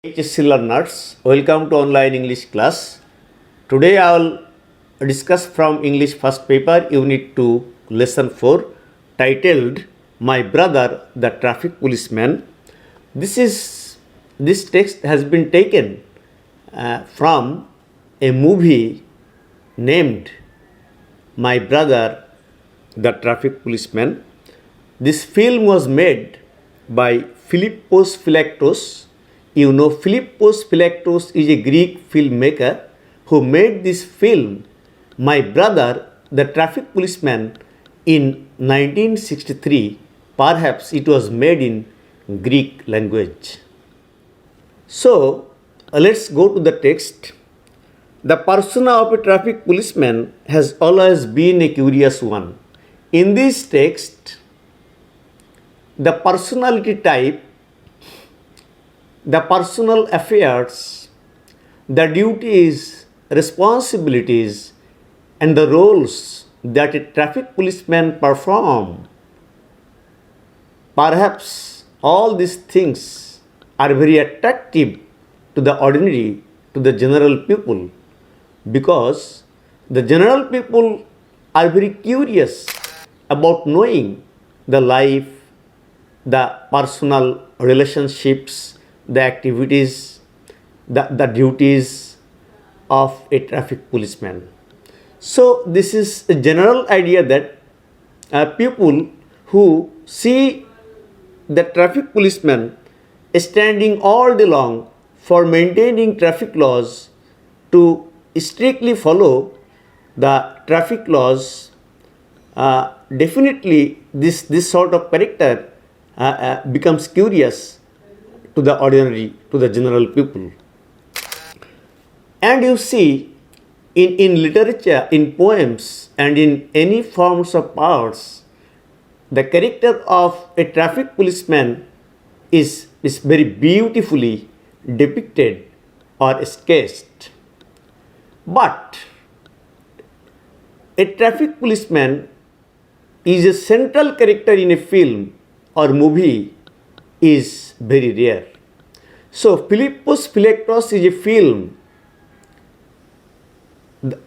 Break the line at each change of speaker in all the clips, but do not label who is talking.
HSC learners, welcome to online English class. Today I will discuss from English first paper unit 2 lesson 4 titled My Brother the Traffic Policeman. This text has been taken from a movie named My Brother the Traffic Policeman. This film was made by Philippos Phylaktos. You know, Philippos Phylaktos is a Greek filmmaker who made this film, My Brother, the Traffic Policeman, in 1963. Perhaps it was made in Greek language. So, let's go to the text. The persona of a traffic policeman has always been a curious one. In this text, the personality type, the personal affairs, the duties, responsibilities, and the roles that a traffic policeman performs. Perhaps all these things are very attractive to the ordinary, to the general people, because the general people are very curious about knowing the life, the personal relationships, the activities, the duties of a traffic policeman. So this is a general idea that people who see the traffic policeman standing all day long for maintaining traffic laws, to strictly follow the traffic laws, definitely this sort of character becomes curious to the ordinary, to the general people. And you see, in literature, in poems, and in any forms of arts, the character of a traffic policeman is very beautifully depicted or sketched. But a traffic policeman is a central character in a film or movie is very rare. So Philippos Phylaktos is a film,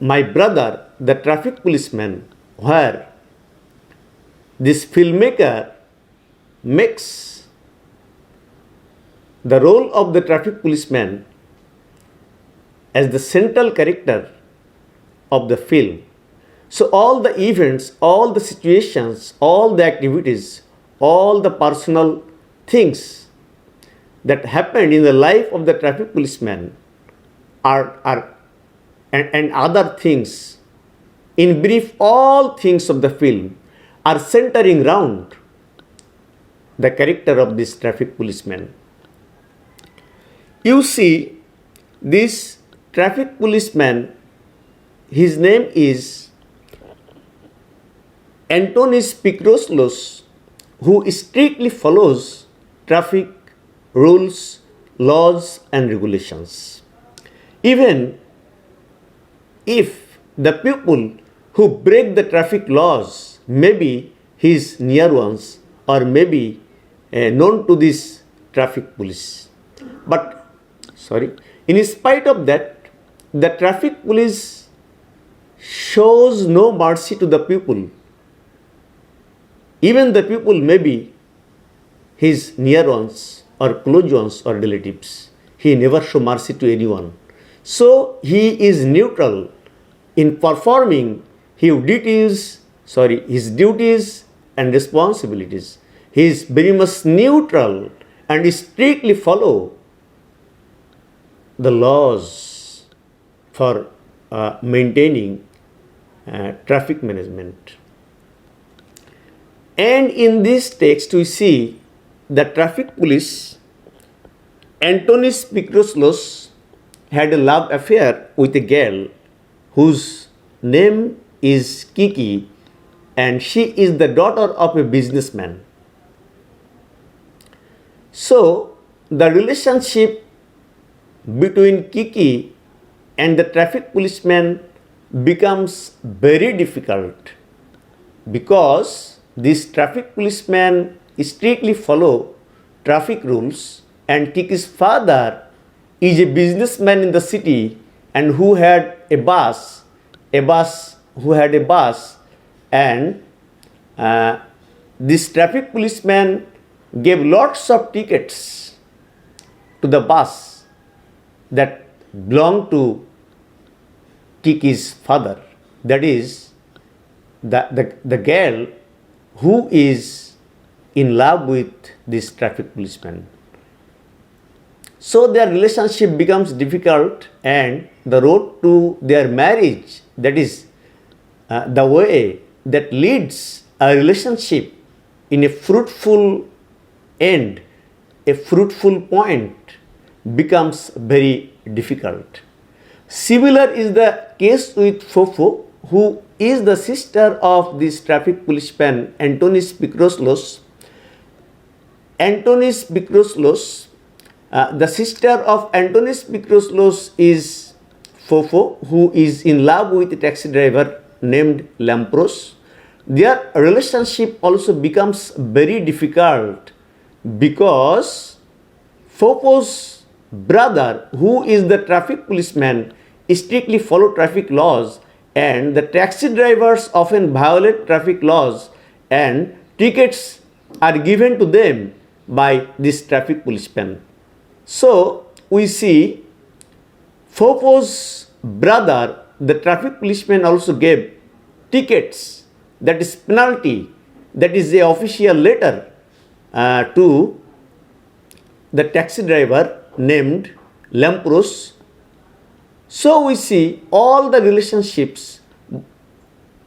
My Brother the Traffic Policeman, where this filmmaker makes the role of the traffic policeman as the central character of the film. So all the events, all the situations, all the activities, all the personal things that happened in the life of the traffic policeman and other things, in brief, all things of the film are centering round the character of this traffic policeman. You see, this traffic policeman, his name is Antonis Picroslos, who strictly follows traffic rules, laws, and regulations. Even if the people who break the traffic laws may be his near ones or maybe known to this traffic police. But, in spite of that, the traffic police shows no mercy to the people. Even the people may be his near ones or close ones or relatives. He never shows mercy to anyone. So he is neutral in performing his duties and responsibilities. He is very much neutral and strictly follow the laws for maintaining traffic management. And in this text we see the traffic police, Antonis Picroslos, had a love affair with a girl whose name is Kiki, and she is the daughter of a businessman. So the relationship between Kiki and the traffic policeman becomes very difficult, because this traffic policeman strictly follow traffic rules and Kiki's father is a businessman in the city and who had a bus, and this traffic policeman gave lots of tickets to the bus that belonged to Kiki's father. That is, the girl who is in love with this traffic policeman. So their relationship becomes difficult, and the road to their marriage, that is the way that leads a relationship in a fruitful end, a fruitful point, becomes very difficult. Similar is the case with Fofo, who is the sister of this traffic policeman Antonis Picroslos. Antonis Picroslos, the sister of Antonis Picroslos is Fofo, who is in love with a taxi driver named Lampros. Their relationship also becomes very difficult because Fofo's brother, who is the traffic policeman, strictly follow traffic laws, and the taxi drivers often violate traffic laws, and tickets are given to them by this traffic policeman. So we see Fofo's brother, the traffic policeman, also gave tickets, that is penalty, that is the official letter to the taxi driver named Lampros. So we see all the relationships,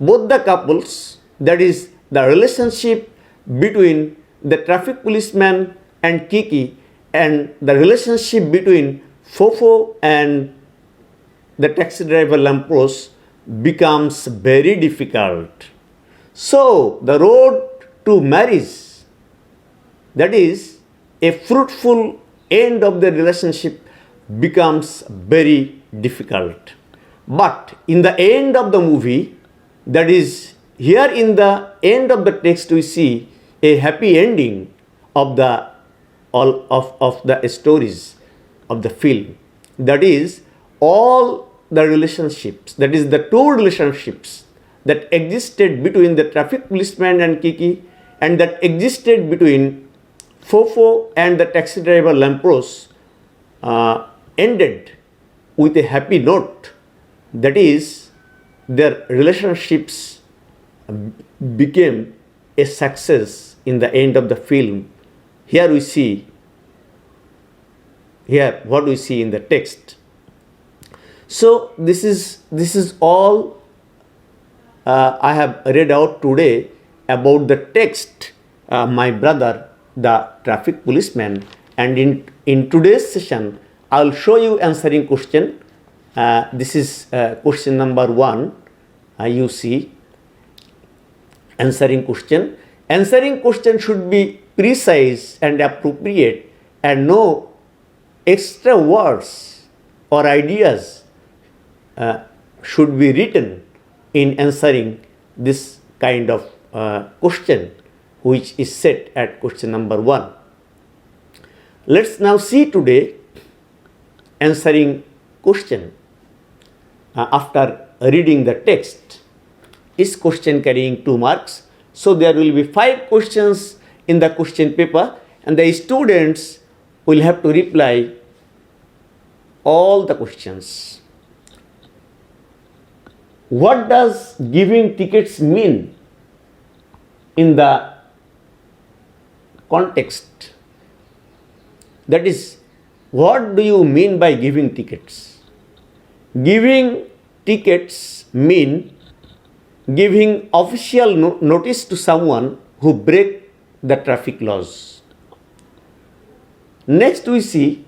both the couples, that is the relationship between the traffic policeman and Kiki, and the relationship between Fofo and the taxi driver Lampros, becomes very difficult. So the road to marriage, that is a fruitful end of the relationship, becomes very difficult. But in the end of the movie, that is here in the end of the text, we see a happy ending of the stories of the film. That is, all the relationships, that is the two relationships that existed between the traffic policeman and Kiki, and that existed between Fofo and the taxi driver Lampros, ended with a happy note. That is, their relationships became a success in the end of the film. Here we see, here what we see in the text. So this is all I have read out today about the text, My Brother, the Traffic Policeman. And in today's session, I will show you answering question. This is question number 1. You see, answering question. Answering question should be precise and appropriate, and no extra words or ideas should be written in answering this kind of question, which is set at question number 1. Let's now see today answering question. After reading the text, is question carrying 2 marks? So there will be 5 questions in the question paper, and the students will have to reply all the questions. What does giving tickets mean in the context? That is, what do you mean by giving tickets? Giving tickets mean giving official notice to someone who break the traffic laws. Next we see,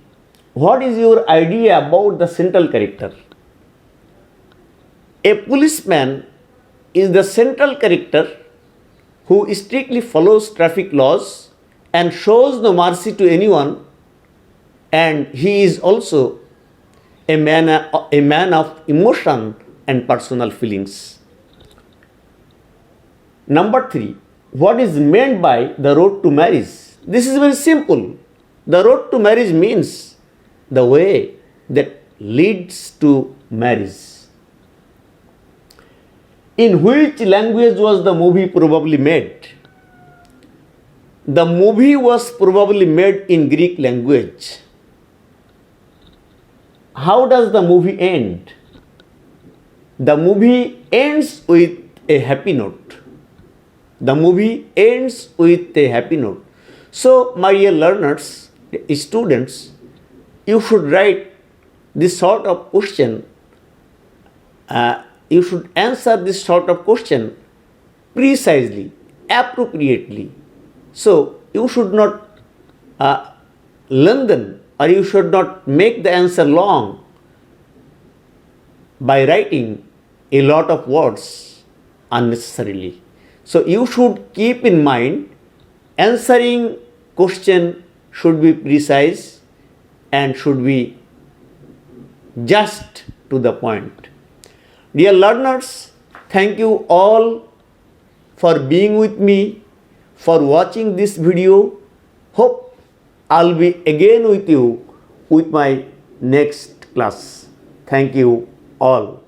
what is your idea about the central character? A policeman is the central character who strictly follows traffic laws and shows no mercy to anyone, and he is also a man of emotion and personal feelings. Number 3, what is meant by the road to marriage? This is very simple. The road to marriage means the way that leads to marriage. In which language was the movie probably made? The movie was probably made in Greek language. How does the movie end? The movie ends with a happy note. The movie ends with a happy note. So, my dear learners, students, you should write this sort of question. You should answer this sort of question precisely, appropriately. So, you should not lengthen or you should not make the answer long by writing a lot of words unnecessarily. So, you should keep in mind answering question should be precise and should be just to the point. Dear learners, thank you all for being with me, for watching this video. Hope I'll be again with you with my next class. Thank you all.